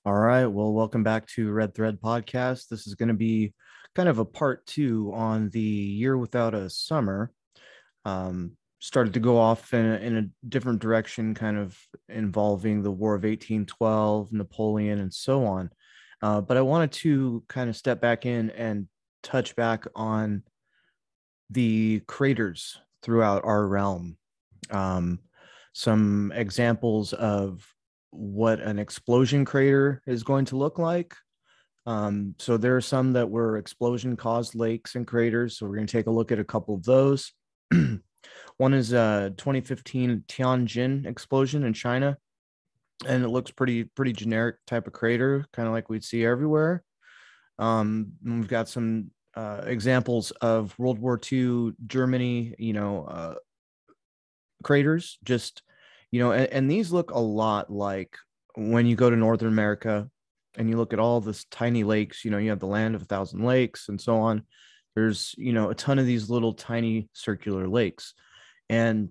All right. Well, welcome back to Red Thread Podcast. This is going to be kind of a part two on the year without a summer. Started to go off in a different direction, kind of involving the War of 1812, Napoleon, and so on. But I wanted to kind of step back in and touch back on the craters throughout our realm. Um, some examples of what an explosion crater is going to look like. So there are some that were explosion caused lakes and craters. So we're going to take a look at a couple of those. One is a 2015 Tianjin explosion in China, and it looks pretty generic type of crater, kind of like we'd see everywhere. We've got some examples of World War II Germany, craters, just and these look a lot like when you go to Northern America and you look at all this tiny lakes. You have the land of a thousand lakes and so on. There's a ton of these little tiny circular lakes, and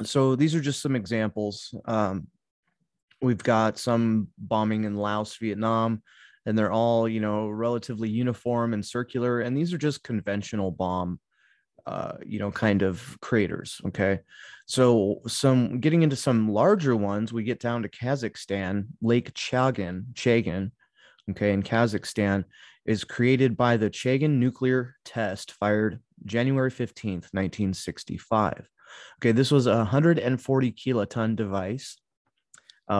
so these are just some examples. We've got some bombing in Laos, Vietnam, and they're all relatively uniform and circular, and these are just conventional bomb kind of craters. Okay. So some getting into some larger ones, we get down to Kazakhstan, Lake Chagan, okay, in Kazakhstan is created by the Chagan nuclear test fired January 15th, 1965. Okay, this was a 140 kiloton device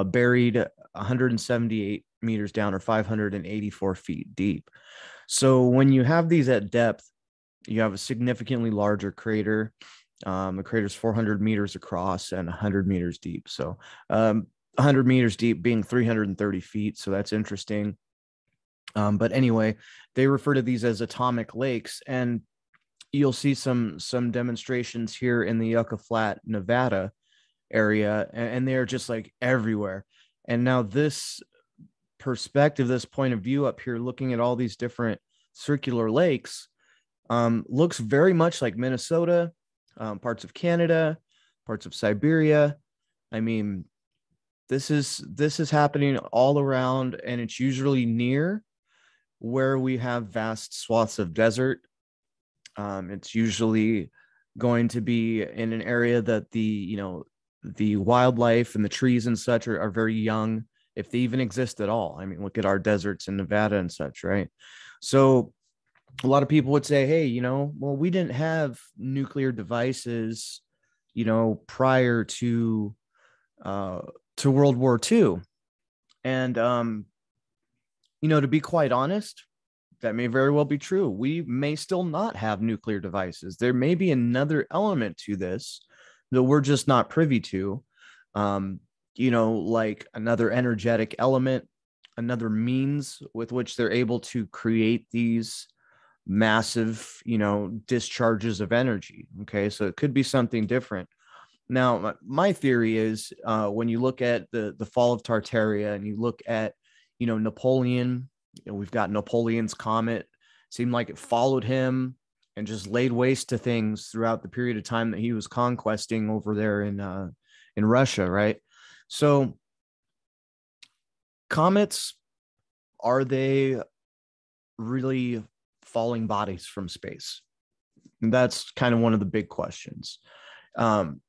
buried 178 meters down or 584 feet deep. So when you have these at depth, you have a significantly larger crater. The crater is 400 meters across and 100 meters deep. So 100 meters deep being 330 feet. So that's interesting. But anyway, they refer to these as atomic lakes, and you'll see some demonstrations here in the Yucca Flat, Nevada area, and they're just like everywhere. And now this perspective, this point of view up here, looking at all these different circular lakes, looks very much like Minnesota, parts of Canada, parts of Siberia. I mean, this is happening all around, and it's usually near where we have vast swaths of desert. It's usually going to be in an area that the wildlife and the trees and such are very young, if they even exist at all. I mean, look at our deserts in Nevada and such, right? So a lot of people would say, hey, well, we didn't have nuclear devices, prior to World War II. And to be quite honest, that may very well be true. We may still not have nuclear devices. There may be another element to this that we're just not privy to. Like another energetic element, another means with which they're able to create these massive discharges of energy. Okay, so it could be something different. Now my theory is, when you look at the fall of Tartaria and you look at Napoleon, we've got Napoleon's comet. Seemed like it followed him and just laid waste to things throughout the period of time that he was conquesting over there in Russia, right? So comets, are they really falling bodies from space? And that's kind of one of the big questions. And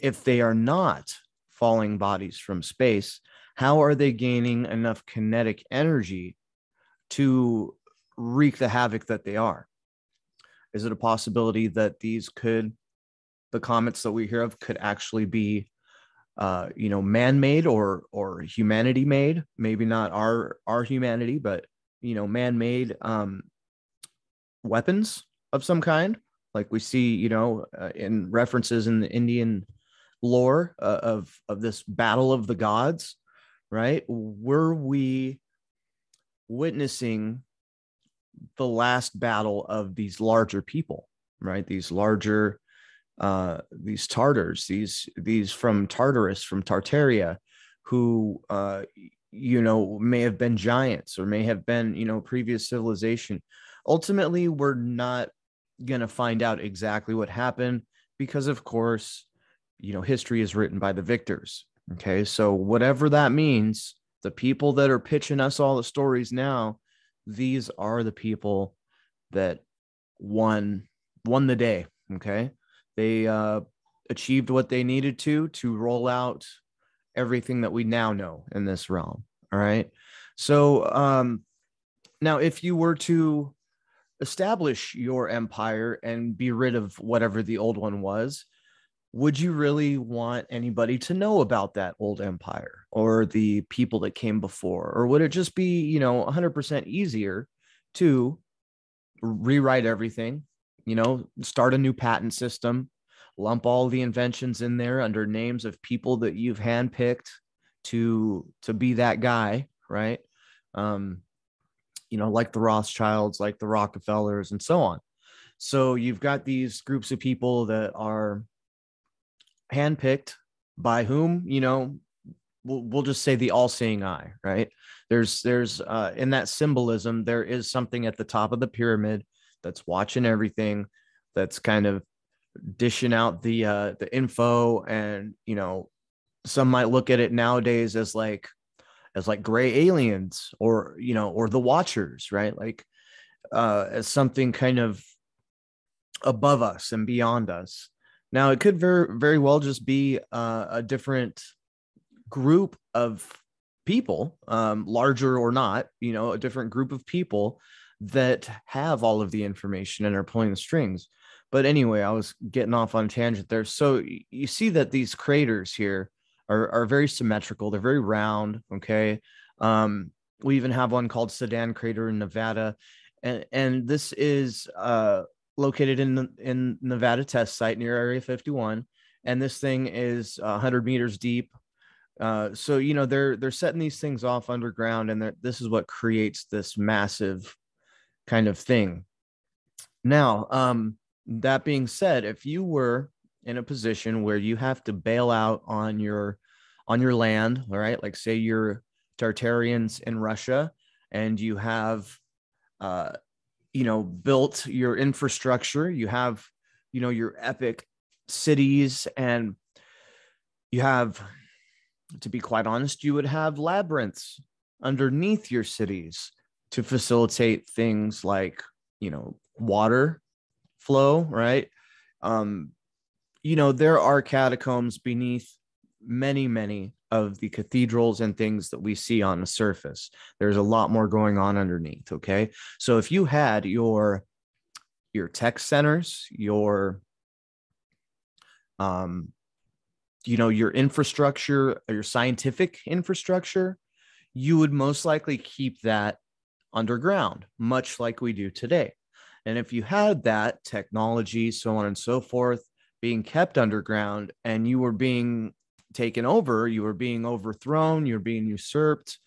if they are not falling bodies from space, how are they gaining enough kinetic energy to wreak the havoc that they are? Is it a possibility that the comets that we hear of could actually be man-made or humanity-made? Maybe not our humanity, but man-made weapons of some kind, like we see in references in the Indian lore of this battle of the gods, right? Were we witnessing the last battle of these larger people, right? These larger these Tartars, these from Tartarus, from Tartaria, who may have been giants or may have been previous civilization. Ultimately, we're not going to find out exactly what happened because, of course, history is written by the victors. Okay, so whatever that means, The people that are pitching us all the stories now, these are the people that won the day. Okay. They achieved what they needed to roll out everything that we now know in this realm. All right. So now if you were to establish your empire and be rid of whatever the old one was, would you really want anybody to know about that old empire or the people that came before? Or would it just be, 100% easier to rewrite everything, start a new patent system, lump all the inventions in there under names of people that you've handpicked to be that guy, right? Um, like the Rothschilds, like the Rockefellers, and so on. So you've got these groups of people that are handpicked by whom, we'll just say the all-seeing eye, right? There's in that symbolism, there is something at the top of the pyramid that's watching everything, that's kind of dishing out the info. And some might look at it nowadays as like gray aliens, or the watchers, right? Like as something kind of above us and beyond us. Now it could very very well just be a different group of people, larger or not, a different group of people that have all of the information and are pulling the strings. But anyway, I was getting off on a tangent there. So you see that these craters here are very symmetrical. They're very round. Okay. We even have one called Sedan Crater in Nevada. And this is located in Nevada test site near Area 51. And this thing is 100 meters deep. So they're setting these things off underground, and this is what creates this massive kind of thing. Now, that being said, if you were in a position where you have to bail out on your land, all right, like say you're Tartarians in Russia, and you have built your infrastructure, you have your epic cities, and you have, to be quite honest, you would have labyrinths underneath your cities to facilitate things like, water flow, right? There are catacombs beneath many, many of the cathedrals and things that we see on the surface. There's a lot more going on underneath. Okay. So if you had your tech centers, your your infrastructure, your scientific infrastructure, you would most likely keep that underground, much like we do today. And if you had that technology, so on and so forth, being kept underground, and you were being taken over, you were being overthrown, you're being usurped,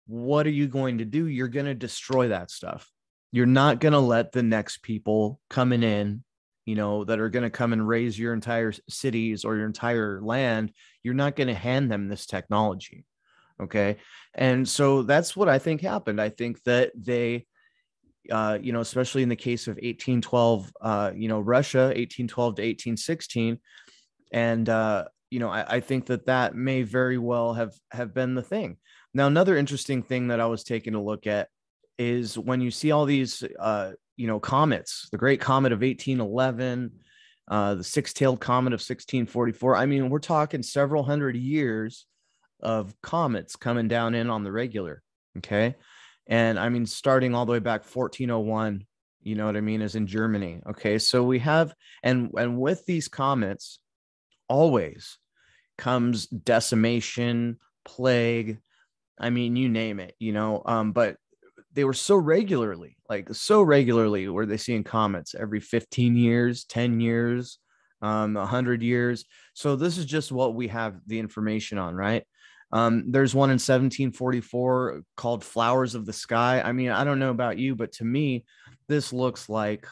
what are you going to do? You're going to destroy that stuff. You're not going to let the next people coming in, that are going to come and raise your entire cities or your entire land. You're not going to hand them this technology. Okay. And so that's what I think happened. I think that they, especially in the case of 1812, Russia, 1812 to 1816. And, I think that may very well have been the thing. Now, another interesting thing that I was taking a look at is when you see all these, comets, the Great Comet of 1811, the Six-Tailed Comet of 1644. I mean, we're talking several hundred years of comets coming down in on the regular. Okay. And I mean, starting all the way back 1401, you know what I mean, is in Germany. Okay. So we have, and with these comets always comes decimation, plague. I mean, you name it, but they were so regularly were they seeing comets every 15 years, 10 years, 100 years. So this is just what we have the information on, right? There's one in 1744 called Flowers of the Sky. I mean, I don't know about you, but to me, this looks like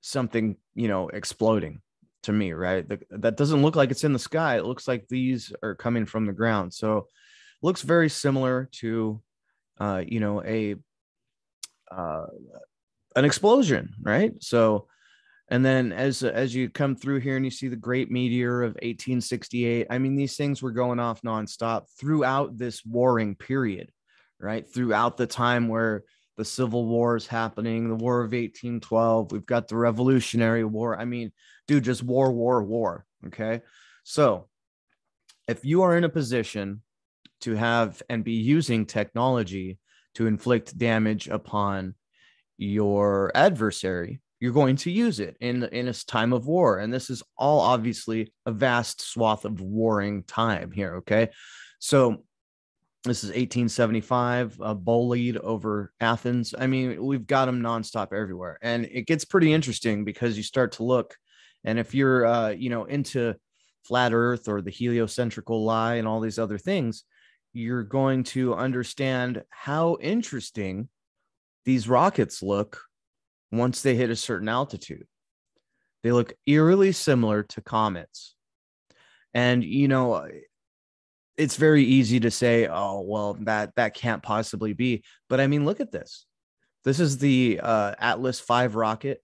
something, exploding to me, right? That doesn't look like it's in the sky. It looks like these are coming from the ground. So looks very similar to, an explosion, right? So And then as you come through here and you see the great meteor of 1868, I mean, these things were going off nonstop throughout this warring period, right? Throughout the time where the Civil War is happening, the War of 1812, we've got the Revolutionary War. I mean, dude, just war, war, war. Okay. So if you are in a position to have and be using technology to inflict damage upon your adversary, you're going to use it in a time of war. And this is all obviously a vast swath of warring time here. Okay. So this is 1875, Bullied over Athens. I mean, we've got them nonstop everywhere. And it gets pretty interesting because you start to look, and if you're, into flat Earth or the heliocentrical lie and all these other things, you're going to understand how interesting these rockets look once they hit a certain altitude. They look eerily similar to comets. And, it's very easy to say, oh, well, that can't possibly be. But I mean, look at this. This is the Atlas V rocket,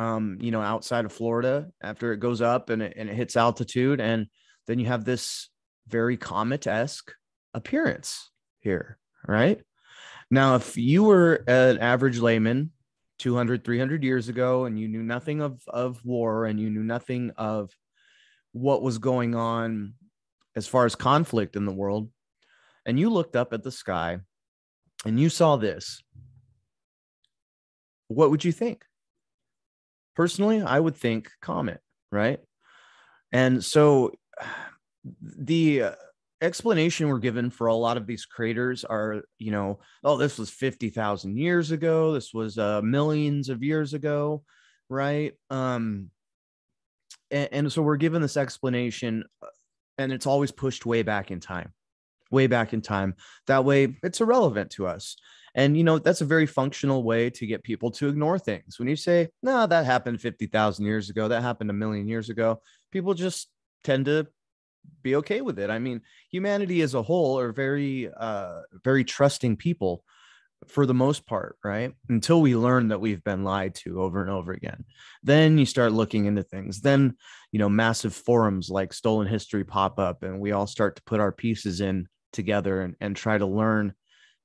outside of Florida after it goes up and it hits altitude. And then you have this very comet-esque appearance here, right? Now, if you were an average layman 200, 300 years ago and you knew nothing of war and you knew nothing of what was going on as far as conflict in the world, and you looked up at the sky and you saw this, what would you think? Personally, I would think comet, right? And so the explanation we're given for a lot of these craters are, oh, this was 50,000 years ago. This was millions of years ago, right? And so we're given this explanation, and it's always pushed way back in time, way back in time. That way, it's irrelevant to us. And, that's a very functional way to get people to ignore things. When you say, no, that happened 50,000 years ago, that happened a million years ago, people just tend to be okay with it. I mean, humanity as a whole are very, very trusting people for the most part, right? Until we learn that we've been lied to over and over again. Then you start looking into things. Then, massive forums like Stolen History pop up, and we all start to put our pieces in together and try to learn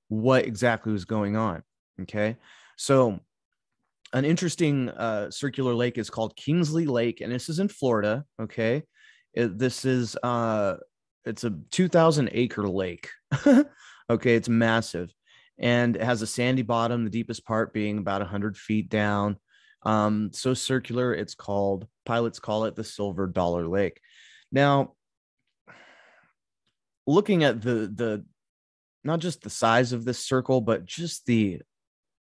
what exactly was going on. Okay. So an interesting circular lake is called Kingsley Lake, and this is in Florida. Okay. This is it's a 2,000-acre lake. Okay, it's massive, and it has a sandy bottom, the deepest part being about 100 feet down. So circular, pilots call it the Silver Dollar Lake. Now, looking at the not just the size of this circle, but just the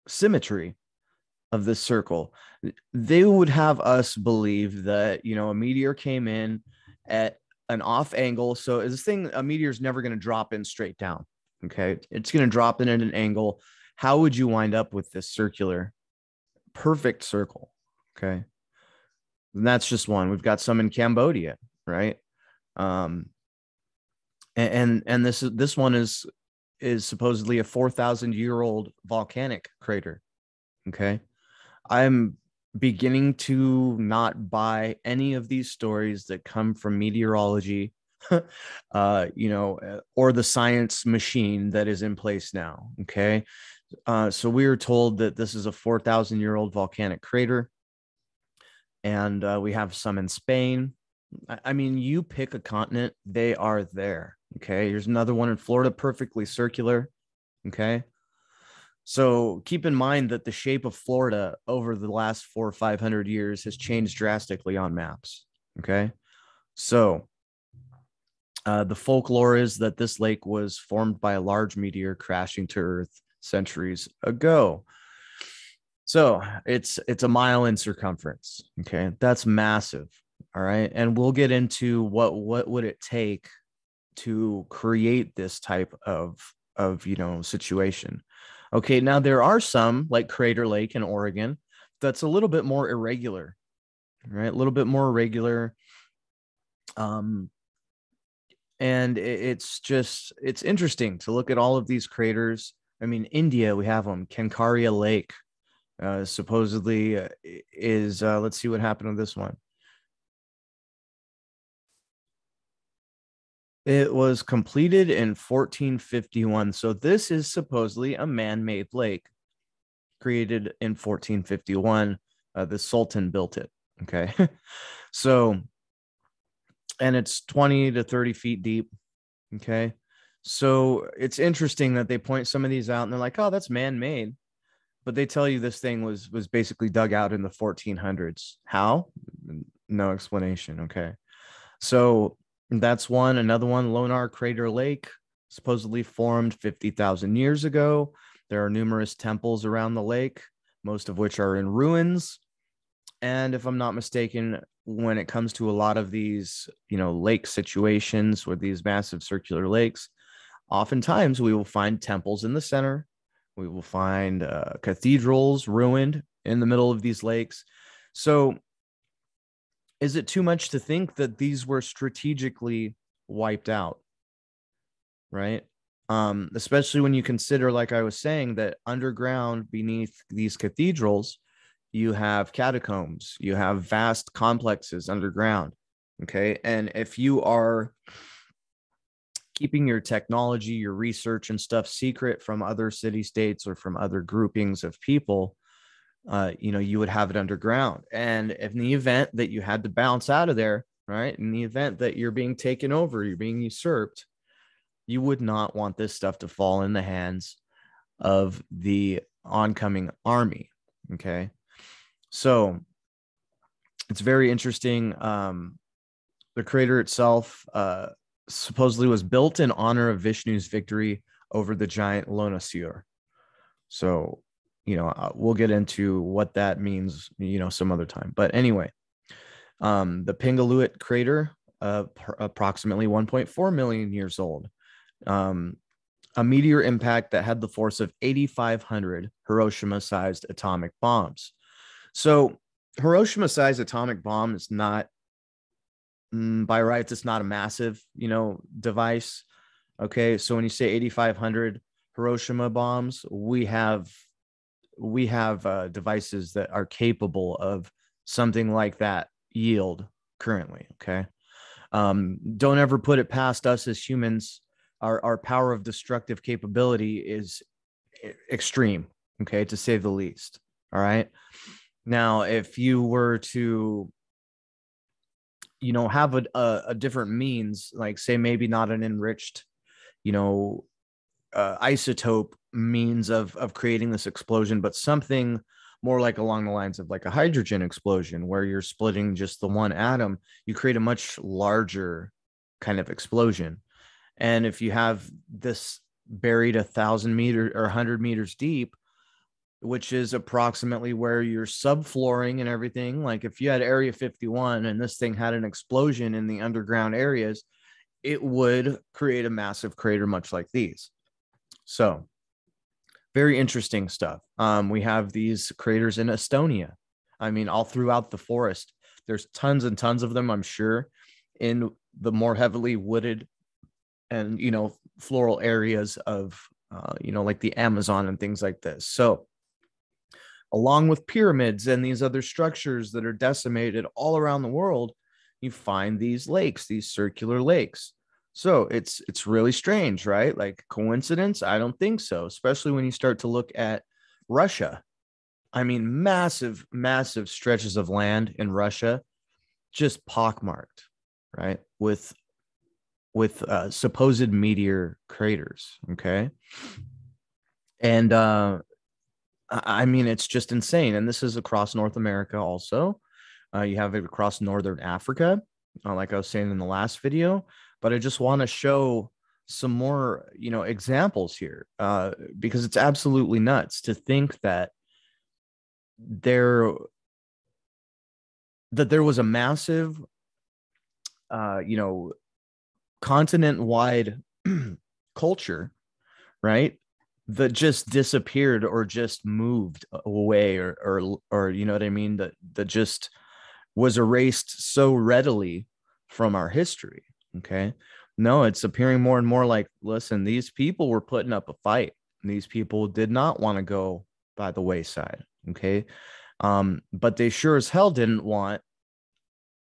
symmetry of this circle, they would have us believe that, a meteor came in at an off angle. So a meteor is never going to drop in straight down. Okay. It's going to drop in at an angle. How would you wind up with this circular, perfect circle? Okay. And that's just one. We've got some in Cambodia, right? And this one is supposedly a 4,000-year-old volcanic crater. Okay. I'm beginning to not buy any of these stories that come from meteorology, or the science machine that is in place now. Okay. So we were told that this is a 4,000-year-old volcanic crater, and we have some in Spain. I mean, you pick a continent, they are there. Okay. Here's another one in Florida, perfectly circular. Okay. So keep in mind that the shape of Florida over the last 400 or 500 years has changed drastically on maps. Okay. So the folklore is that this lake was formed by a large meteor crashing to Earth centuries ago. So it's a mile in circumference. Okay. That's massive. All right. And we'll get into what would it take to create this type of situation. Okay, now there are some, like Crater Lake in Oregon, that's a little bit more irregular, right? A little bit more irregular. And it's interesting to look at all of these craters. I mean, India, we have them, Kankaria Lake, Supposedly is let's see what happened with this one. It was completed in 1451. So this is supposedly a man-made lake created in 1451. The Sultan built it. Okay. So, and it's 20 to 30 feet deep. Okay. So it's interesting that they point some of these out and they're like, oh, that's man-made. But they tell you this thing was basically dug out in the 1400s. How? No explanation. Okay. So that's one. Another one, Lonar Crater Lake, supposedly formed 50,000 years ago. There are numerous temples around the lake, most of which are in ruins. And if I'm not mistaken, when it comes to a lot of these, lake situations with these massive circular lakes, oftentimes we will find temples in the center. We will find cathedrals ruined in the middle of these lakes. So is it too much to think that these were strategically wiped out? Right. Especially when you consider, like I was saying, that underground beneath these cathedrals, you have catacombs, you have vast complexes underground. Okay. And if you are keeping your technology, your research and stuff secret from other city states or from other groupings of people, you would have it underground. And if in the event that you had to bounce out of there, right, in the event that you're being taken over, you're being usurped, you would not want this stuff to fall in the hands of the oncoming army. Okay. So it's very interesting. The crater itself supposedly was built in honor of Vishnu's victory over the giant Lonassur. So, we'll get into what that means, some other time. But anyway, the Pingaluit crater, approximately 1.4 million years old. A meteor impact that had the force of 8,500 Hiroshima-sized atomic bombs. So Hiroshima-sized atomic bomb is not, by rights, it's not a massive, device. Okay, so when you say 8,500 Hiroshima bombs, we have devices that are capable of something like that yield currently. Okay, don't ever put it past us as humans. Our power of destructive capability is extreme. Okay, to say the least. All right. Now, if you were to have a different means, like say maybe not an enriched isotope means of creating this explosion, but something more like along the lines of like a hydrogen explosion where you're splitting just the one atom, you create a much larger kind of explosion. And if you have this buried 1,000 meters or 100 meters deep, which is approximately where you're subflooring and everything. Like if you had Area 51 and this thing had an explosion in the underground areas, it would create a massive crater, much like these. So very interesting stuff. We have these craters in Estonia. I mean, all throughout the forest, there's tons and tons of them, I'm sure, in the more heavily wooded and, floral areas of, like the Amazon and things like this. So along with pyramids and these other structures that are decimated all around the world, you find these lakes, these circular lakes. So it's really strange, right? Like coincidence? I don't think so, especially when you start to look at Russia. I mean, massive, massive stretches of land in Russia just pockmarked, right? With supposed meteor craters. Okay. And I mean, it's just insane. And this is across North America also. You have it across Northern Africa, like I was saying in the last video. But I just want to show some more, examples here, because it's absolutely nuts to think that there was a massive, continent-wide culture, right, that just disappeared or just moved away or you know what I mean, that just was erased so readily from our history. Okay. No, it's appearing more and more like, listen, these people were putting up a fight. These people did not want to go by the wayside. Okay. But they sure as hell didn't want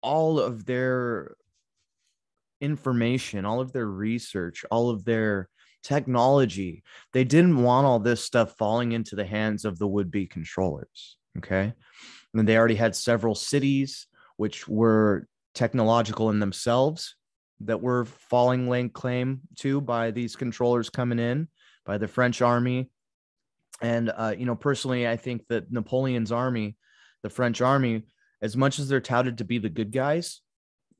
all of their information, all of their research, all of their technology. They didn't want all this stuff falling into the hands of the would-be controllers. Okay. And they already had several cities which were technological in themselves that were falling laying claim to by these controllers coming in, by the French army. And personally, I think that Napoleon's army, the French army, as much as they're touted to be the good guys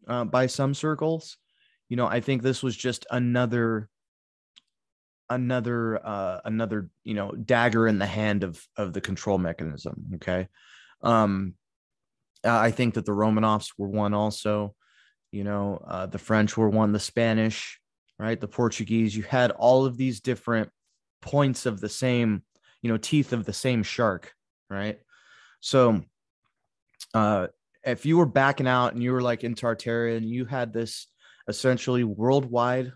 by some circles, I think this was just another dagger in the hand of the control mechanism. Okay. um I think that the Romanovs were one also. The French were one, the Spanish, right, the Portuguese. You had all of these different points of the same, teeth of the same shark, right? So if you were backing out and you were like in Tartaria and you had this essentially worldwide,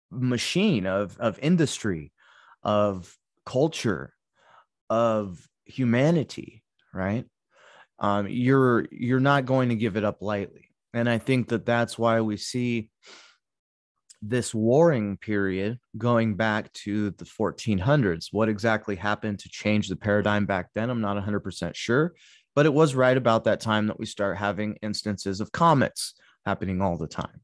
machine of industry, of culture, of humanity, right? You're not going to give it up lightly. And I think that that's why we see this warring period going back to the 1400s. What exactly happened to change the paradigm back then, I'm not 100% sure, but it was right about that time that we start having instances of comets happening all the time.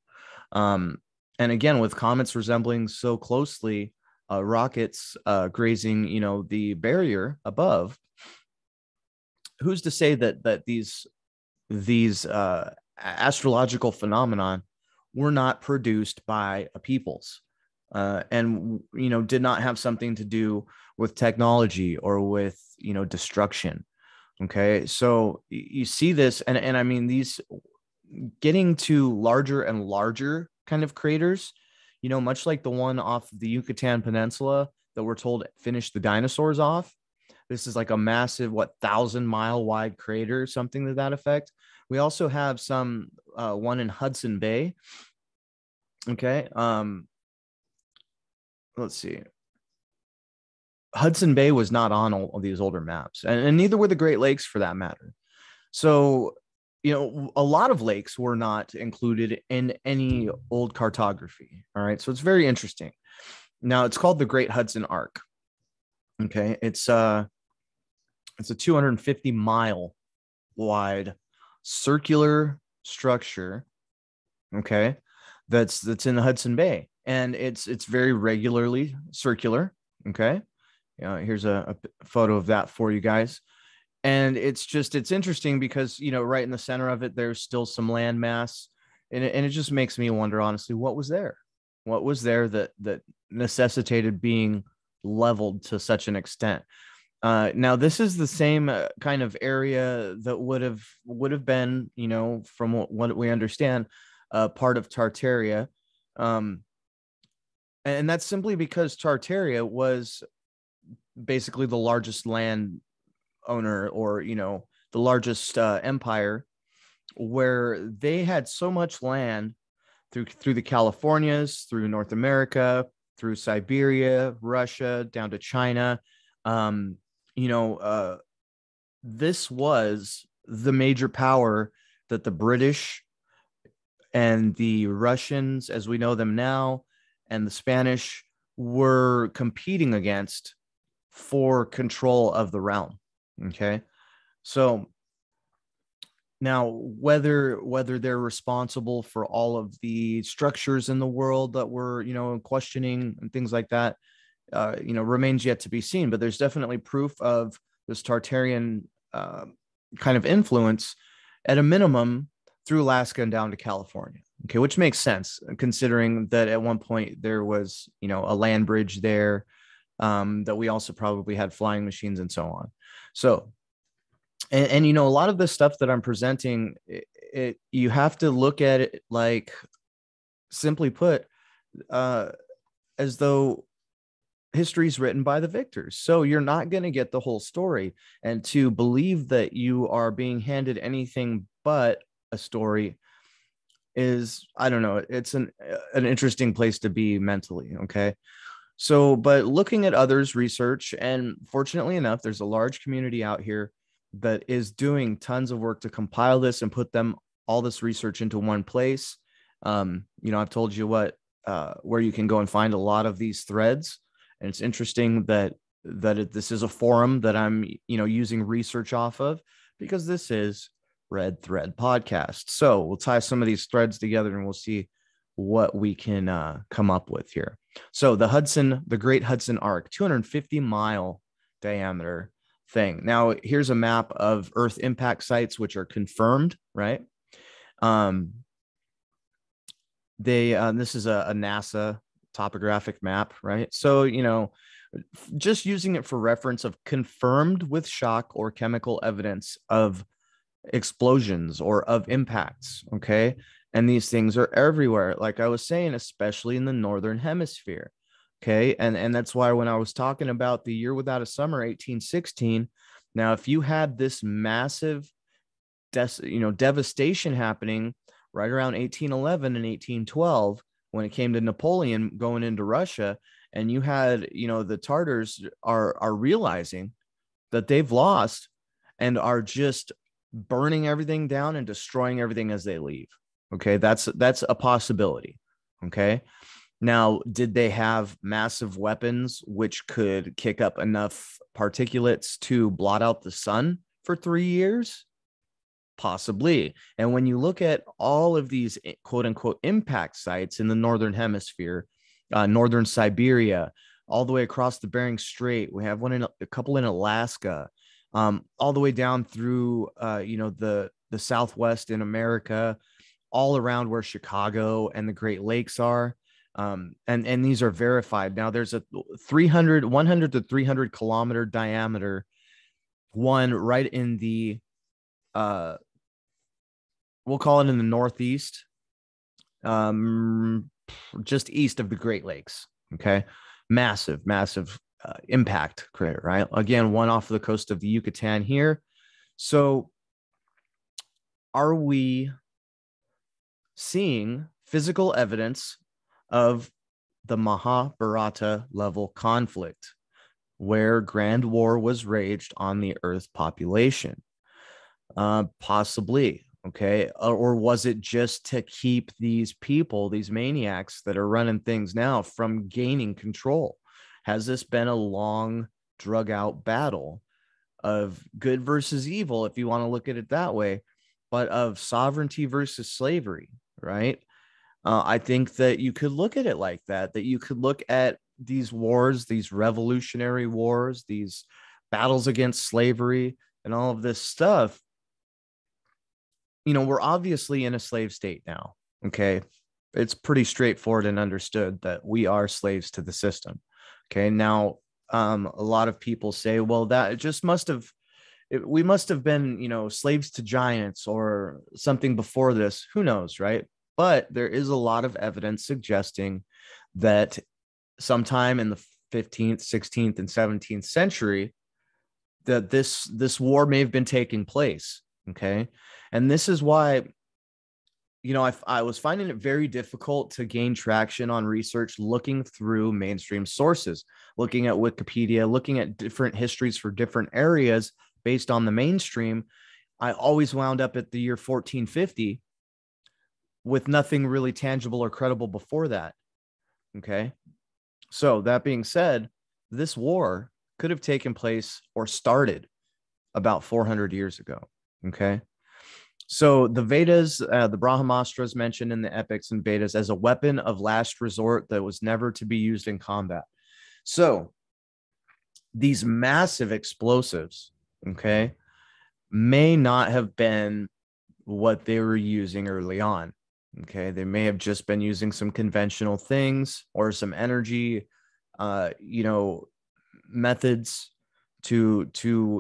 And again, with comets resembling so closely rockets grazing, the barrier above, who's to say that these astrological phenomenon were not produced by a peoples, and did not have something to do with technology or with destruction. Okay, so you see this, and I mean these getting to larger and larger kind of craters, much like the one off the Yucatan Peninsula that we're told finished the dinosaurs off. This is like a massive, 1,000-mile wide crater, something to that effect. We also have some one in Hudson Bay. Okay. Let's see. Hudson Bay was not on all of these older maps, and neither were the Great Lakes for that matter. So, a lot of lakes were not included in any old cartography. All right. So it's very interesting. Now it's called the Great Hudson Arc. Okay. It's a 250-mile wide circular structure. Okay. That's in the Hudson Bay, and it's very regularly circular. Okay. Here's a photo of that for you guys. And it's interesting because, right in the center of it, there's still some land mass. And it just makes me wonder, honestly, what was there? What was there that necessitated being leveled to such an extent? Now, this is the same kind of area that would have been, from what we understand, part of Tartaria. Um, and that's simply because Tartaria was basically the largest land owner, or the largest empire, where they had so much land through the Californias, through North America, through Siberia, Russia, down to China. um you know uh this was the major power that the British and the Russians, as we know them now, and the Spanish were competing against for control of the realm. Okay. So now, whether they're responsible for all of the structures in the world that we're, questioning and things like that, remains yet to be seen. But there's definitely proof of this Tartarian kind of influence, at a minimum, through Alaska and down to California. Okay, which makes sense considering that at one point there was, a land bridge there, that we also probably had flying machines and so on. So, and a lot of the stuff that I'm presenting, you have to look at it like, simply put, uh, as though history is written by the victors. So you're not going to get the whole story. And to believe that you are being handed anything but a story is, I don't know, it's an interesting place to be mentally. Okay. So, but looking at others' research, and fortunately enough, there's a large community out here that is doing tons of work to compile this and put them all this research into one place. I've told you where you can go and find a lot of these threads, and it's interesting this is a forum that I'm using research off of, because this is Red Thread Podcast. So we'll tie some of these threads together and we'll see what we can come up with here. So the Great Hudson Arc, 250-mile diameter thing. Now, here's a map of Earth impact sites, which are confirmed, right? This is a NASA topographic map, right? So, just using it for reference of confirmed with shock or chemical evidence of explosions or of impacts. Okay. And these things are everywhere, like I was saying, especially in the northern hemisphere. Okay. And that's why when I was talking about the year without a summer, 1816, now if you had this massive devastation happening right around 1811 and 1812, when it came to Napoleon going into Russia, and you had the Tartars are realizing that they've lost and are just burning everything down and destroying everything as they leave. Okay, that's a possibility. Okay, now, did they have massive weapons which could kick up enough particulates to blot out the sun for 3 years? Possibly. And when you look at all of these quote unquote impact sites in the northern hemisphere, northern Siberia, all the way across the Bering Strait, we have a couple in Alaska, all the way down through the Southwest in America, all around where Chicago and the Great Lakes are. And these are verified. Now there's a 100 to 300 kilometer diameter one right in the we'll call it in the Northeast, just east of the Great Lakes. Okay. Massive impact crater, right? Again, one off the coast of the Yucatan here. So are we seeing physical evidence of the Mahabharata level conflict, where grand war was raged on the Earth population? Possibly. Okay. Or was it just to keep these people, these maniacs that are running things now, from gaining control? Has this been a long, drug out battle of good versus evil, if you want to look at it that way, but of sovereignty versus slavery, right? I think that you could look at it like that you could look at these wars, these revolutionary wars, these battles against slavery and all of this stuff. We're obviously in a slave state now. Okay. It's pretty straightforward and understood that we are slaves to the system. Okay. Now, a lot of people say, well, that just we must have been, slaves to giants or something before this. Who knows, right? But there is a lot of evidence suggesting that sometime in the 15th, 16th, and 17th century, that this war may have been taking place. Okay. And this is why, I was finding it very difficult to gain traction on research looking through mainstream sources, looking at Wikipedia, looking at different histories for different areas based on the mainstream. I always wound up at the year 1450 with nothing really tangible or credible before that. Okay. So that being said, this war could have taken place or started about 400 years ago. Okay. So the Vedas, the Brahmastras mentioned in the epics and Vedas as a weapon of last resort that was never to be used in combat. So these massive explosives, okay, may not have been what they were using early on. Okay. They may have just been using some conventional things or some energy, methods to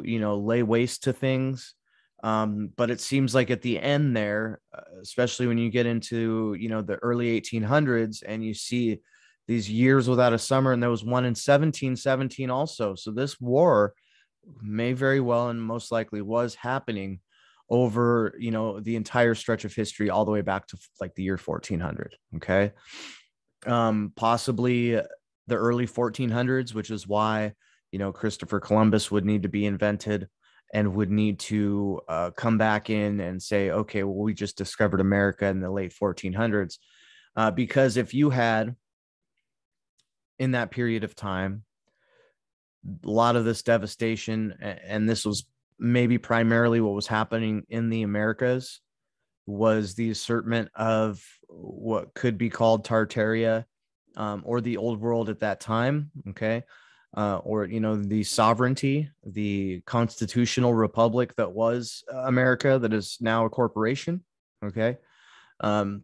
lay waste to things. But it seems like at the end there, especially when you get into, the early 1800s and you see these years without a summer, and there was one in 1717 also. So this war may very well and most likely was happening over, the entire stretch of history, all the way back to like the year 1400. Okay. Possibly the early 1400s, which is why, Christopher Columbus would need to be invented and would need to come back in and say, okay, well, we just discovered America in the late 1400s. Because if you had, in that period of time, a lot of this devastation, and this was maybe primarily what was happening in the Americas, was the assertment of what could be called Tartaria, or the old world at that time. Okay. Or, the sovereignty, the constitutional republic that was America, that is now a corporation. Okay. Um,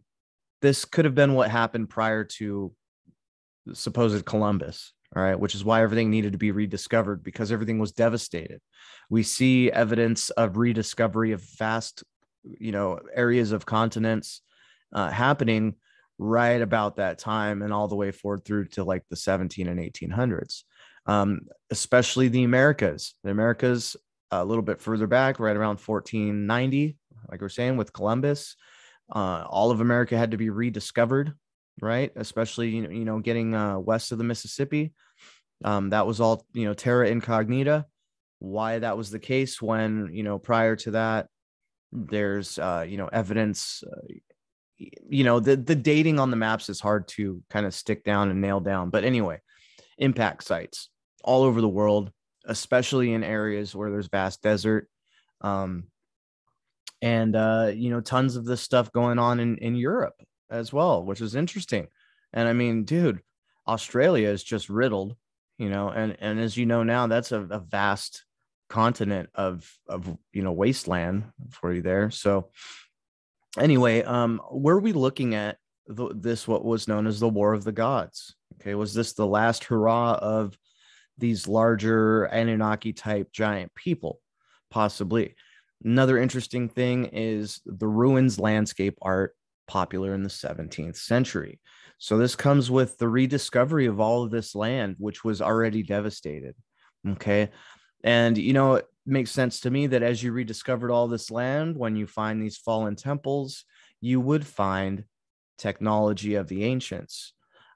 this could have been what happened prior to supposed Columbus. All right. Which is why everything needed to be rediscovered, because everything was devastated. We see evidence of rediscovery of vast, areas of continents happening right about that time, and all the way forward through to like the 17 and 1800s. Especially the Americas. The Americas, a little bit further back, right around 1490, like we're saying with Columbus, all of America had to be rediscovered, right? Especially, getting west of the Mississippi. That was all, terra incognita. Why that was the case when, prior to that, there's, evidence, the dating on the maps is hard to kind of stick down and nail down. But anyway, impact sites all over the world, especially in areas where there's vast desert. And tons of this stuff going on in Europe as well, which is interesting. And I mean, dude, Australia is just riddled, and as you know now, that's a vast continent of wasteland for you there. So anyway, were we looking at this, what was known as the War of the Gods? Okay, was this the last hurrah of these larger Anunnaki type giant people? Possibly. Another interesting thing is the ruins landscape art, popular in the 17th century. So this comes with the rediscovery of all of this land, which was already devastated. Okay. And, it makes sense to me that as you rediscovered all this land, when you find these fallen temples, you would find technology of the ancients.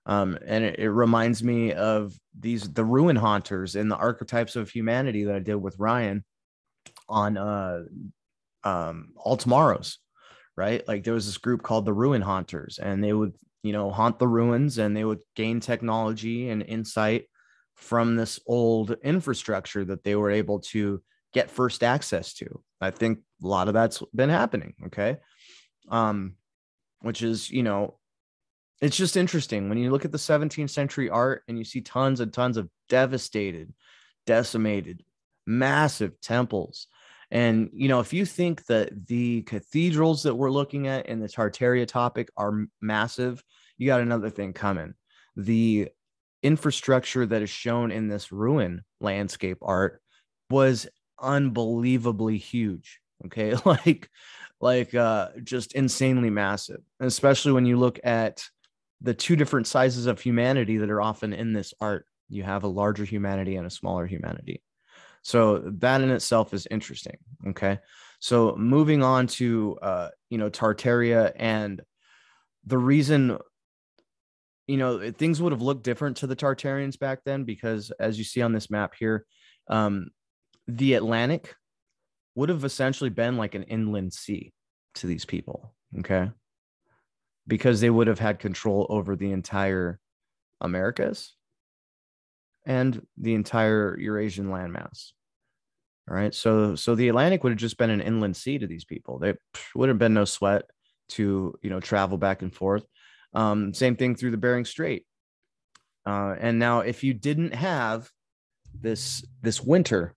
And it reminds me of the ruin haunters in the archetypes of humanity that I did with Ryan on All Tomorrows, right? Like there was this group called the Ruin Haunters, and they would, haunt the ruins, and they would gain technology and insight from this old infrastructure that they were able to get first access to. I think a lot of that's been happening. Okay. Which is, it's just interesting when you look at the 17th century art and you see tons and tons of devastated, decimated, massive temples. And, if you think that the cathedrals that we're looking at in the Tartaria topic are massive, you got another thing coming. The infrastructure that is shown in this ruin landscape art was unbelievably huge. Okay. Just insanely massive, and especially when you look at the two different sizes of humanity that are often in this art. You have a larger humanity and a smaller humanity. So that in itself is interesting. Okay. So moving on to, Tartaria, and the reason, things would have looked different to the Tartarians back then, because as you see on this map here, the Atlantic would have essentially been like an inland sea to these people. Okay. Because they would have had control over the entire Americas and the entire Eurasian landmass. All right. So the Atlantic would have just been an inland sea to these people. They would have been no sweat to, travel back and forth. Same thing through the Bering Strait. And now if you didn't have this winter,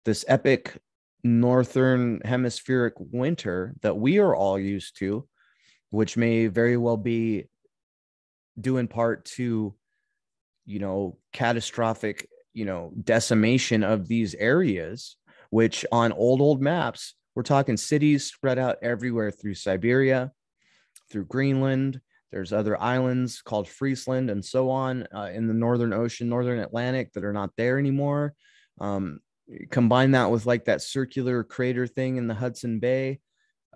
this epic northern hemispheric winter that we are all used to, which may very well be due in part to, catastrophic, decimation of these areas, which on old maps, we're talking cities spread out everywhere through Siberia, through Greenland. There's other islands called Friesland and so on in the Northern Ocean, Northern Atlantic, that are not there anymore. Combine that with like that circular crater thing in the Hudson Bay,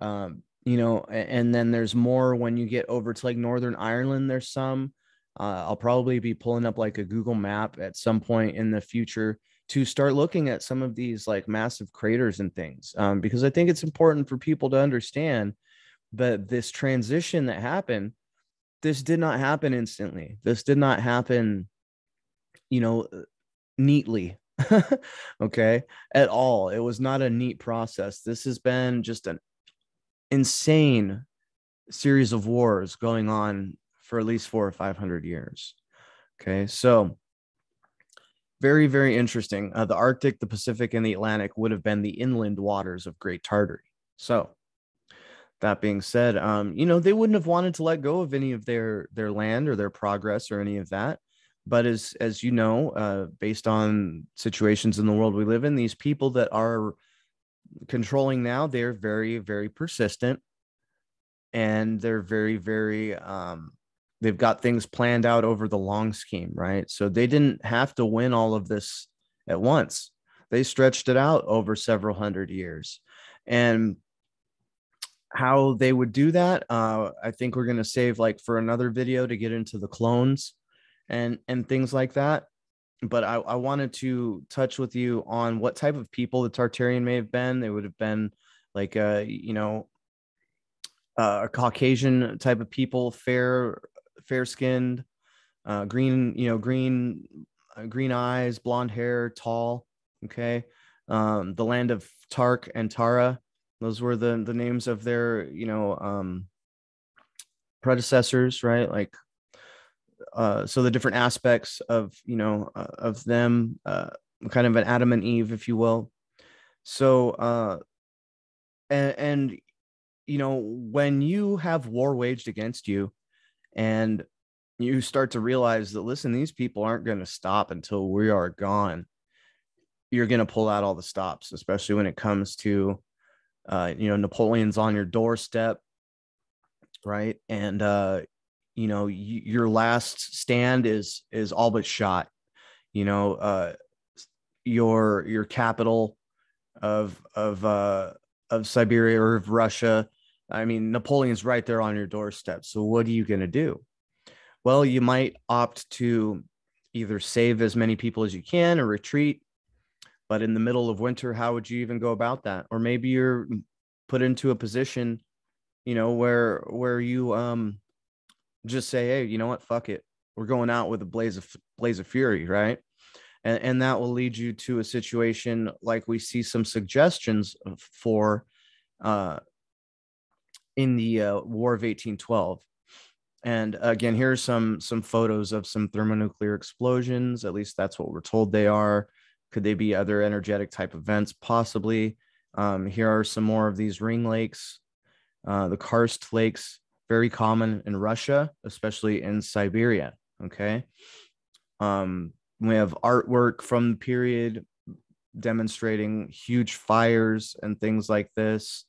and then there's more when you get over to like Northern Ireland. There's some, I'll probably be pulling up like a Google map at some point in the future to start looking at some of these like massive craters and things, because I think it's important for people to understand that this transition that happened, this did not happen instantly. This did not happen, you know, neatly. Okay, at all. It was not a neat process. This has been just an insane series of wars going on for at least 400 or 500 years. Okay, so very, very interesting. The Arctic, the Pacific, and the Atlantic would have been the inland waters of Great Tartary. So that being said, they wouldn't have wanted to let go of any of their land or their progress or any of that. But as you know, based on situations in the world we live in, these people that are controlling now, they're very, very persistent, and they're very, very they've got things planned out over the long scheme, right? So they didn't have to win all of this at once. They stretched it out over several hundred years. And how they would do that, I think we're going to save like for another video to get into the clones and things like that. But I wanted to touch with you on what type of people the Tartarian may have been. They would have been like a Caucasian type of people, fair skinned, green eyes, blonde hair, tall. Okay. The land of Tark and Tara. Those were the names of their, predecessors, right? Like, so the different aspects of, of them, kind of an Adam and Eve, if you will. So, and when you have war waged against you, and you start to realize that, listen, these people aren't going to stop until we are gone, you're going to pull out all the stops, especially when it comes to, Napoleon's on your doorstep, right? And, your last stand is all but shot. Your capital of Siberia or of Russia. I mean, Napoleon's right there on your doorstep. So what are you going to do? Well, you might opt to either save as many people as you can or retreat. But in the middle of winter, how would you even go about that? Or maybe you're put into a position, where you just say, hey, you know what? Fuck it. We're going out with a blaze of fury, right? And that will lead you to a situation like we see some suggestions for in the War of 1812. And again, here's some photos of some thermonuclear explosions. At least that's what we're told they are. Could they be other energetic type events? Possibly. Here are some more of these ring lakes, the karst lakes, very common in Russia, especially in Siberia. Okay. We have artwork from the period demonstrating huge fires and things like this.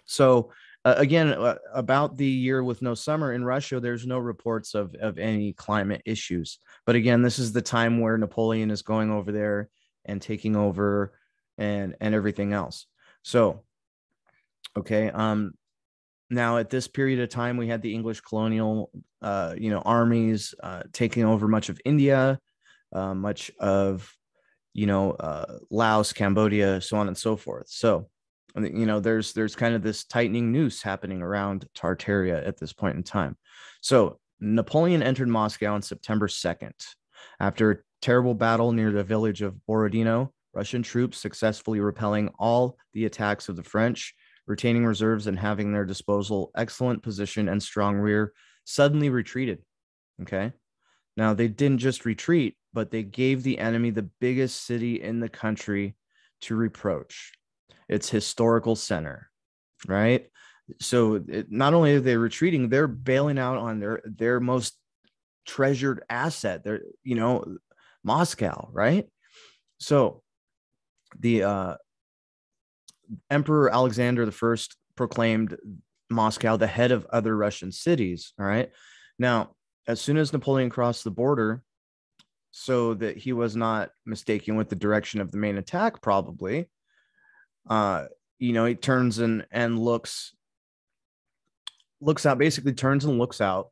So again, about the year with no summer in Russia, there's no reports of any climate issues. But again, this is the time where Napoleon is going over there and taking over and everything else. So, okay. Now at this period of time, we had the English colonial, armies taking over much of India, much of, Laos, Cambodia, so on and so forth. So, there's kind of this tightening noose happening around Tartaria at this point in time. So Napoleon entered Moscow on September 2nd. After a terrible battle near the village of Borodino, Russian troops successfully repelling all the attacks of the French, retaining reserves and having their disposal excellent position and strong rear, suddenly retreated. Okay. Now they didn't just retreat, but they gave the enemy the biggest city in the country to reproach, its historical center, right? So not only are they retreating, they're bailing out on their most treasured asset, their, Moscow, right? So the Emperor Alexander I proclaimed Moscow the head of other Russian cities. All right. Now, as soon as Napoleon crossed the border, so that he was not mistaken with the direction of the main attack, probably, he turns and looks out, basically turns and looks out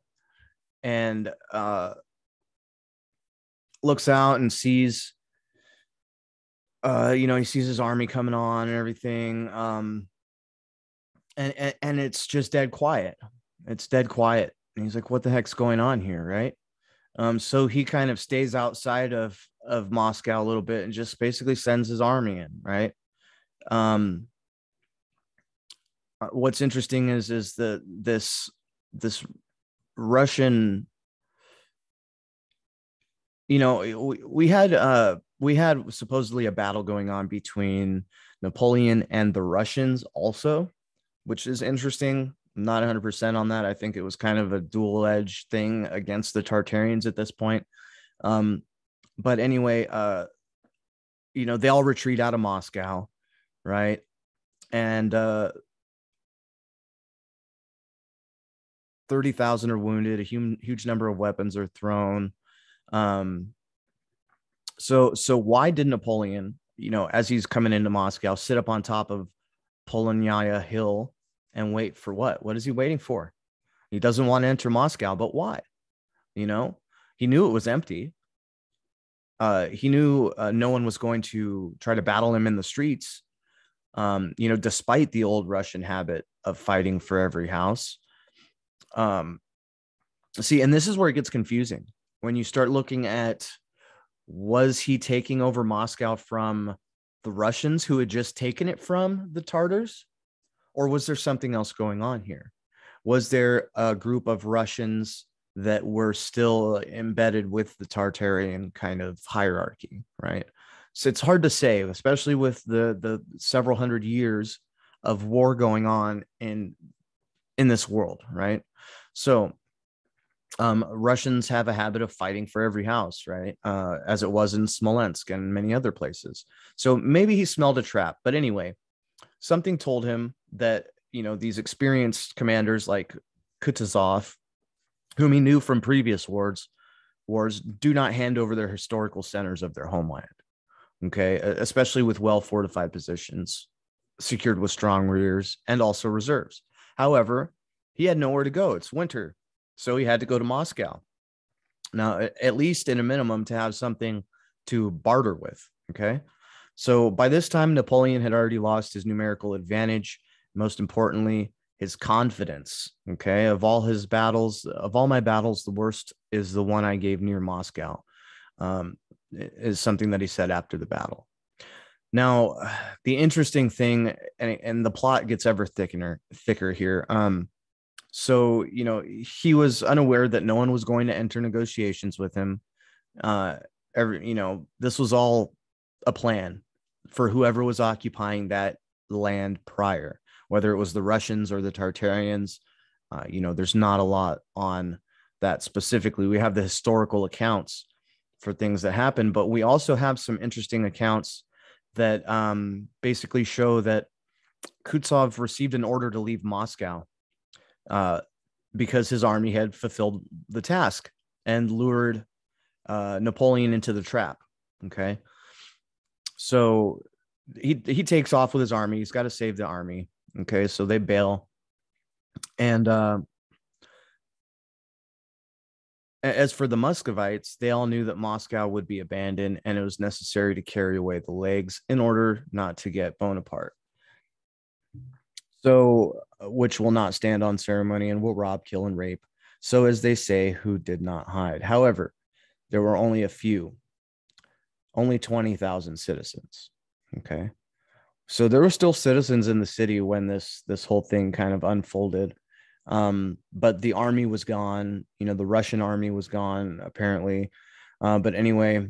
and looks out and sees, he sees his army coming on and everything. And it's just dead quiet. It's dead quiet. And he's like, what the heck's going on here? Right. So he kind of stays outside of Moscow a little bit and just basically sends his army in, right? Um, what's interesting is this Russian, we had supposedly a battle going on between Napoleon and the Russians also, which is interesting. I'm not 100% on that. I think it was kind of a dual-edged thing against the Tartarians at this point. But anyway, they all retreat out of Moscow, right? And 30,000 are wounded. A huge number of weapons are thrown. So why did Napoleon, as he's coming into Moscow, sit up on top of Polonyaya Hill and wait for what? What is he waiting for? He doesn't want to enter Moscow, but why? He knew it was empty. He knew no one was going to try to battle him in the streets. Despite the old Russian habit of fighting for every house. See, and this is where it gets confusing when you start looking at, was he taking over Moscow from the Russians who had just taken it from the Tartars? Or was there something else going on here? Was there a group of Russians that were still embedded with the Tartarian kind of hierarchy, right? So it's hard to say, especially with the several hundred years of war going on in this world, right? So Russians have a habit of fighting for every house, right? As it was in Smolensk and many other places. So maybe he smelled a trap. But anyway, something told him that, these experienced commanders like Kutuzov, whom he knew from previous wars, do not hand over their historical centers of their homeland. Okay. Especially with well fortified positions secured with strong rears and also reserves. However, he had nowhere to go. It's winter. So he had to go to Moscow. Now, at least in a minimum, to have something to barter with. Okay. So by this time, Napoleon had already lost his numerical advantage. Most importantly, his confidence. Okay. Of all my battles, the worst is the one I gave near Moscow, is something that he said after the battle. Now, the interesting thing, and the plot gets ever thicker here. So, he was unaware that no one was going to enter negotiations with him. This was all a plan for whoever was occupying that land prior, whether it was the Russians or the Tartarians. There's not a lot on that specifically. We have the historical accounts for things that happened, but we also have some interesting accounts that basically show that Kutuzov received an order to leave Moscow because his army had fulfilled the task and lured Napoleon into the trap. Okay. So he takes off with his army. He's got to save the army. Okay. So they bail. And as for the Muscovites, they all knew that Moscow would be abandoned and it was necessary to carry away the legs in order not to get Bonaparte. So, which will not stand on ceremony and will rob, kill, and rape. So, as they say, who did not hide. However, there were only a few, only 20,000 citizens. Okay. So there were still citizens in the city when this whole thing kind of unfolded. But the army was gone. The Russian army was gone, apparently. But anyway,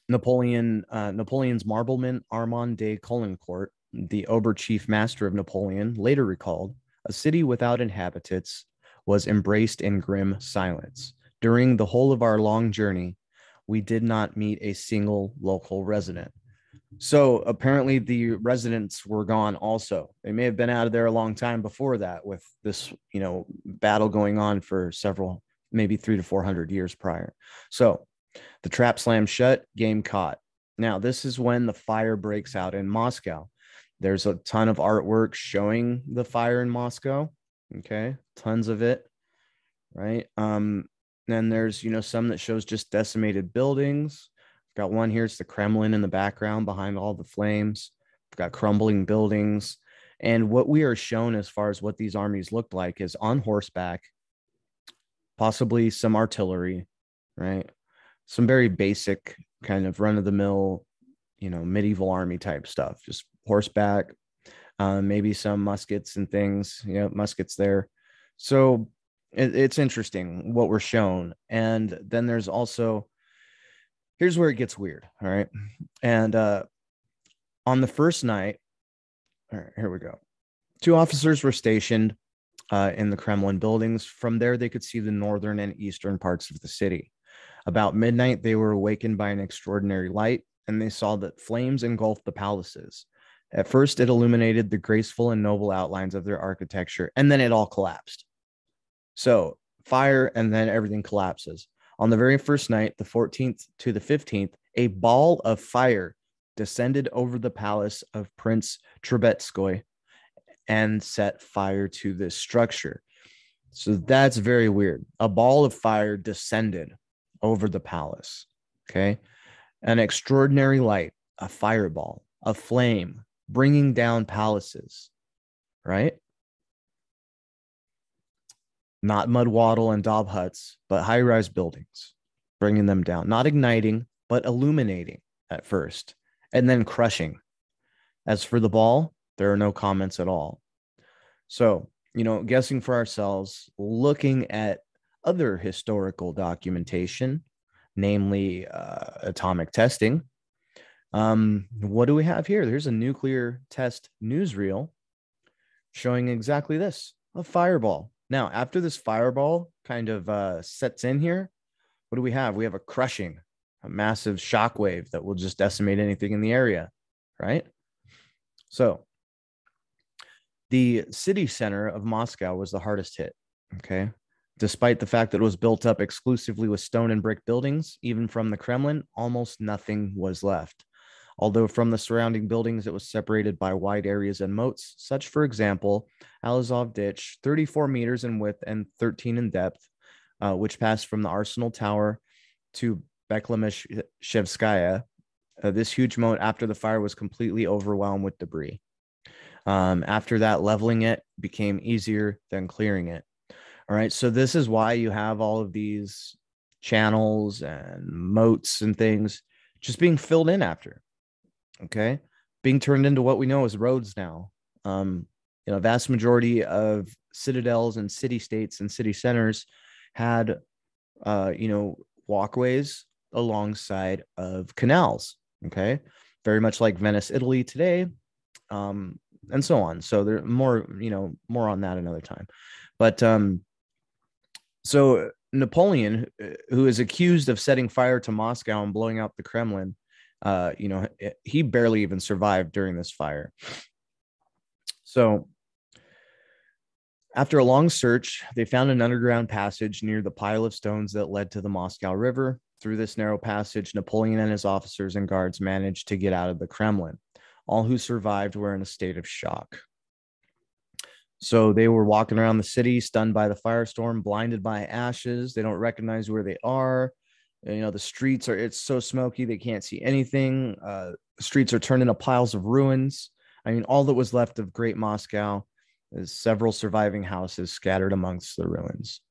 Napoleon's marbleman, Armand de Caulaincourt, the Ober Chief Master of Napoleon, later recalled, a city without inhabitants was embraced in grim silence. During the whole of our long journey, we did not meet a single local resident. So apparently the residents were gone also. They may have been out of there a long time before that with this, battle going on for several, maybe 300 to 400 years prior. So the trap slammed shut, game caught. Now, this is when the fire breaks out in Moscow. There's a ton of artwork showing the fire in Moscow. Okay. Tons of it. right? Then there's, some that shows just decimated buildings. I've got one here. It's the Kremlin in the background behind all the flames. We've got crumbling buildings. And what we are shown as far as what these armies looked like is on horseback, possibly some artillery, right? Some very basic kind of run of the mill, medieval army type stuff, just horseback, maybe some muskets and things, muskets there. So it's interesting what we're shown. And then there's also, here's where it gets weird. All right. And on the first night, all right, here we go. 2 officers were stationed in the Kremlin buildings. From there, they could see the northern and eastern parts of the city. About midnight, they were awakened by an extraordinary light, and they saw that flames engulfed the palaces. At first, it illuminated the graceful and noble outlines of their architecture, and then it all collapsed. So, fire, and then everything collapses. On the very first night, the 14th to the 15th, a ball of fire descended over the palace of Prince Trubetskoy and set fire to this structure. So that's very weird. A ball of fire descended over the palace. Okay. An extraordinary light, a fireball, a flame, bringing down palaces, right? Not mud wattle and daub huts, but high rise buildings, bringing them down, not igniting, but illuminating at first, and then crushing. As for the ball, there are no comments at all. So, guessing for ourselves, looking at other historical documentation, namely atomic testing. What do we have here? There's a nuclear test newsreel showing exactly this, a fireball. Now, after this fireball kind of sets in here, what do we have? We have a crushing, a massive shockwave that will just decimate anything in the area, right? So the city center of Moscow was the hardest hit, okay? Despite the fact that it was built up exclusively with stone and brick buildings, even from the Kremlin, almost nothing was left. Although from the surrounding buildings, it was separated by wide areas and moats, such, for example, Alizov Ditch, 34 meters in width and 13 in depth, which passed from the Arsenal Tower to Beklemishevskaya. This huge moat, after the fire, was completely overwhelmed with debris. After that, leveling it became easier than clearing it. All right. So this is why you have all of these channels and moats and things just being filled in after. Okay. Being turned into what we know as roads now. Vast majority of citadels and city states and city centers had, walkways alongside of canals. Okay. Very much like Venice, Italy today. And so on. So there more, more on that another time. But so Napoleon, who is accused of setting fire to Moscow and blowing out the Kremlin, he barely even survived during this fire. So after a long search, they found an underground passage near the pile of stones that led to the Moscow River. Through this narrow passage, Napoleon and his officers and guards managed to get out of the Kremlin. All who survived were in a state of shock. So they were walking around the city, stunned by the firestorm, blinded by ashes. They don't recognize where they are. The streets it's so smoky, they can't see anything. The streets are turned into piles of ruins. I mean, all that was left of Great Moscow is several surviving houses scattered amongst the ruins.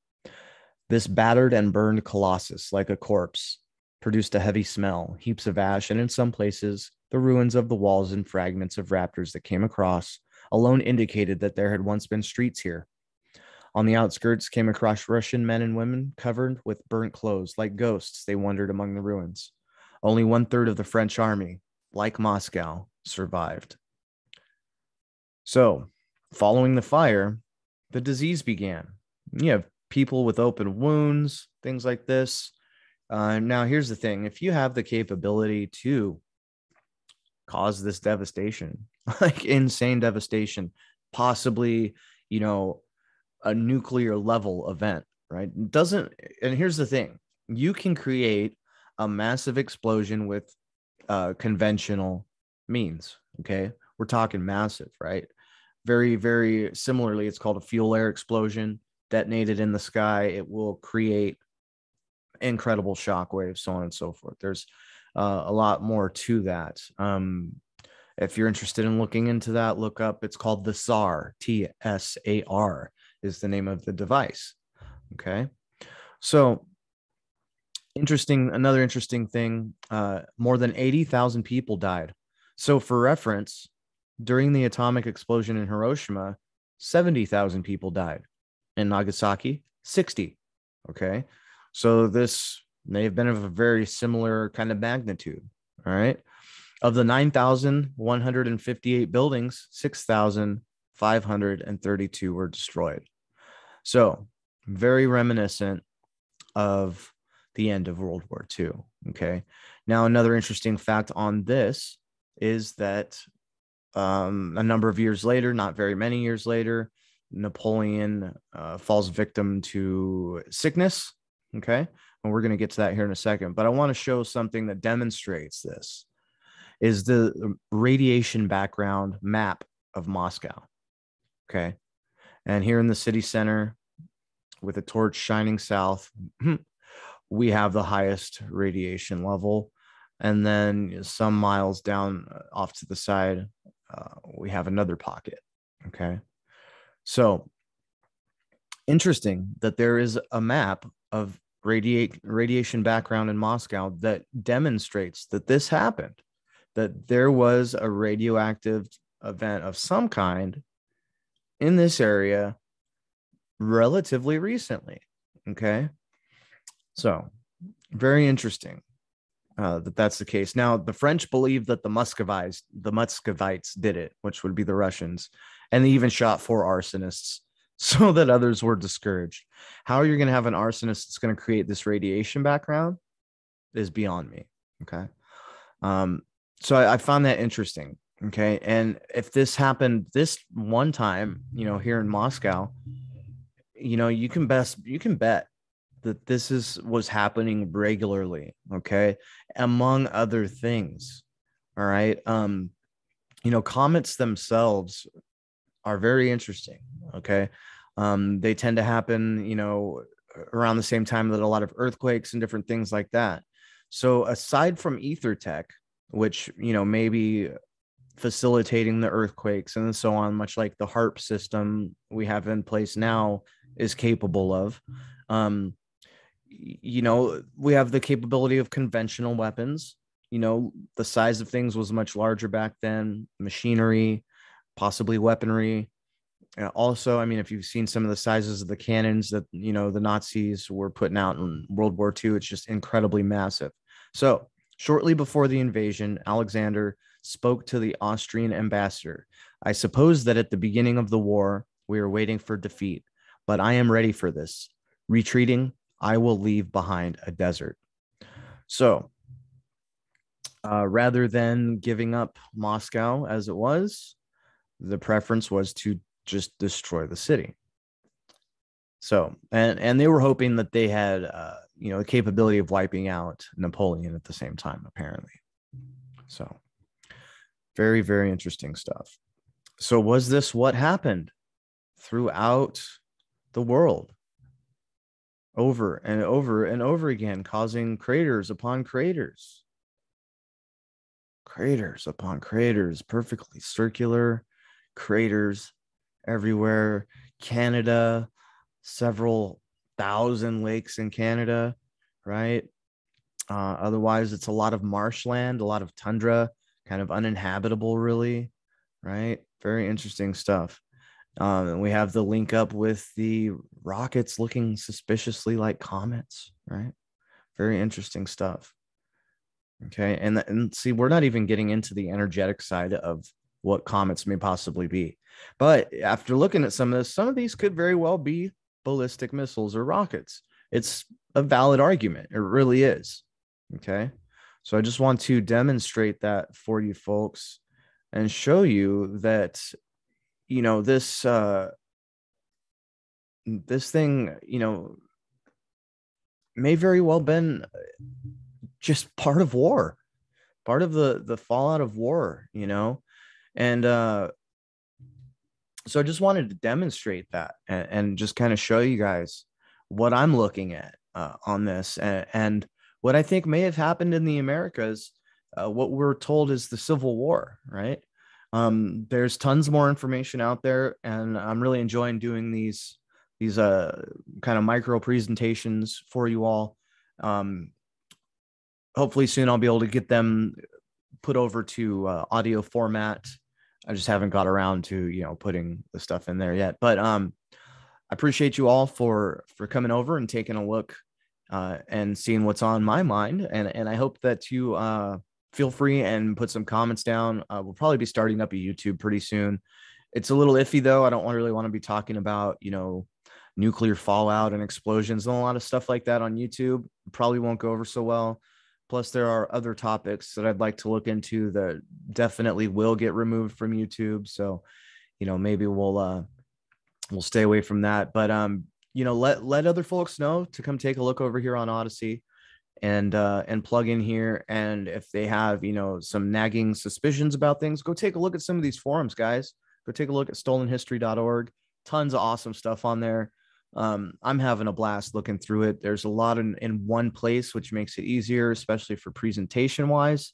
This battered and burned colossus, like a corpse, produced a heavy smell, heaps of ash, and in some places, the ruins of the walls and fragments of rafters that came across alone indicated that there had once been streets here. On the outskirts came across Russian men and women covered with burnt clothes. Like ghosts, they wandered among the ruins. Only 1/3 of the French army, like Moscow, survived. So, following the fire, the disease began. You have people with open wounds, things like this. Now, here's the thing. If you have the capability to cause this devastation, like insane devastation, possibly, a nuclear level event, right? And here's the thing. You can create a massive explosion with conventional means, okay? We're talking massive, right? Very, very similarly, it's called a fuel air explosion. detonated in the sky, it will create incredible shock waves, so on and so forth. There's a lot more to that. If you're interested in looking into that, look up. It's called the SAR. TSAR is the name of the device. Okay, so another interesting thing, more than 80,000 people died. So for reference, during the atomic explosion in Hiroshima, 70,000 people died. In Nagasaki, 60. Okay, so this may have been of a very similar kind of magnitude. All right, of the 9,158 buildings, 6,532 were destroyed. So very reminiscent of the end of World War II. Okay. Now, another interesting fact on this is that a number of years later, not very many years later, Napoleon falls victim to sickness. Okay. And we're going to get to that here in a second. But I want to show something that demonstrates this is the radiation background map of Moscow. Okay. And here in the city center, with a torch shining south, we have the highest radiation level. And then some miles down off to the side, we have another pocket. Okay. So interesting that there is a map of radiation background in Moscow that demonstrates that this happened, that there was a radioactive event of some kind in this area relatively recently. Okay. So very interesting that that's the case. Now, the French believe that the Muscovites did it, which would be the Russians, and they even shot 4 arsonists so that others were discouraged. How you're going to have an arsonist that's going to create this radiation background is beyond me. Okay. So I found that interesting. Okay. And if this happened this one time, here in Moscow, you can bet that this was happening regularly. Okay. Among other things. All right. Comets themselves are very interesting. Okay. They tend to happen, around the same time that a lot of earthquakes and different things like that. So aside from ether tech, which, maybe facilitating the earthquakes and so on, much like the HARP system we have in place now is capable of, we have the capability of conventional weapons. The size of things was much larger back then, machinery, possibly weaponry. Also, I mean, if you've seen some of the sizes of the cannons that, the Nazis were putting out in World War II, it's just incredibly massive. So shortly before the invasion, Alexander spoke to the Austrian ambassador. I suppose that at the beginning of the war, we are waiting for defeat, but I am ready for this. Retreating, I will leave behind a desert. So rather than giving up Moscow as it was, the preference was to just destroy the city. So, and they were hoping that they had, the capability of wiping out Napoleon at the same time, apparently. So very, very interesting stuff. So was this what happened throughout the world? Over and over and over again, causing craters upon craters. Craters upon craters, perfectly circular craters everywhere. Canada, several thousand lakes in Canada, right? Otherwise, it's a lot of marshland, a lot of tundra, kind of uninhabitable, really, right? Very interesting stuff. And we have the link up with the rockets looking suspiciously like comets, right? Very interesting stuff. Okay. And see, we're not even getting into the energetic side of what comets may possibly be. But after looking at some of these could very well be ballistic missiles or rockets. It's a valid argument. It really is. Okay. So I just want to demonstrate that for you folks and show you that, this thing, may very well been just part of war, part of the fallout of war, and So I just wanted to demonstrate that and just kind of show you guys what I'm looking at on this, and what I think may have happened in the Americas. What we're told is the Civil War, right? There's tons more information out there, and I'm really enjoying doing these kind of micro presentations for you all. Um, Hopefully soon I'll be able to get them put over to audio format. I just haven't got around to putting the stuff in there yet. But I appreciate you all for coming over and taking a look and seeing what's on my mind. And I hope that you feel free and put some comments down. We'll probably be starting up a YouTube pretty soon. It's a little iffy though. I don't really want to be talking about nuclear fallout and explosions and a lot of stuff like that on YouTube. Probably won't go over so well. Plus, there are other topics that I'd like to look into that definitely will get removed from YouTube. So, maybe we'll stay away from that. But let other folks know to come take a look over here on Odyssey and plug in here. And if they have some nagging suspicions about things, go take a look at some of these forums, guys. Go take a look at stolenhistory.org. Tons of awesome stuff on there. I'm having a blast looking through it. There's a lot in one place, which makes it easier, especially for presentation wise.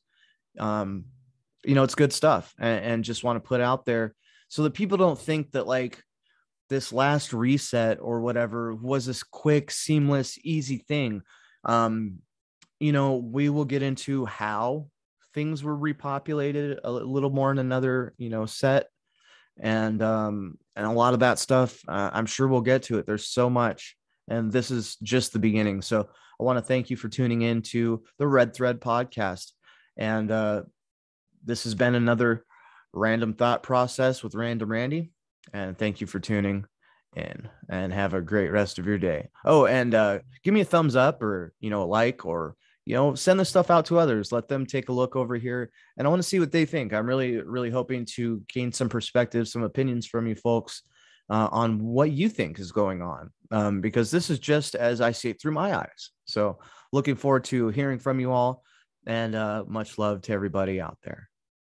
It's good stuff, and just want to put out there so that people don't think that like this last reset or whatever was this quick, seamless, easy thing. We will get into how things were repopulated a little more in another, set. And a lot of that stuff, I'm sure we'll get to it. There's so much, and this is just the beginning. So I want to thank you for tuning in to the Red Thread podcast. And this has been another random thought process with Random Randy. And thank you for tuning in, and have a great rest of your day. Oh, and give me a thumbs up, or, a like, or, send this stuff out to others. Let them take a look over here. And I want to see what they think. I'm really, really hoping to gain some perspective, some opinions from you folks on what you think is going on, because this is just as I see it through my eyes. So looking forward to hearing from you all, and much love to everybody out there.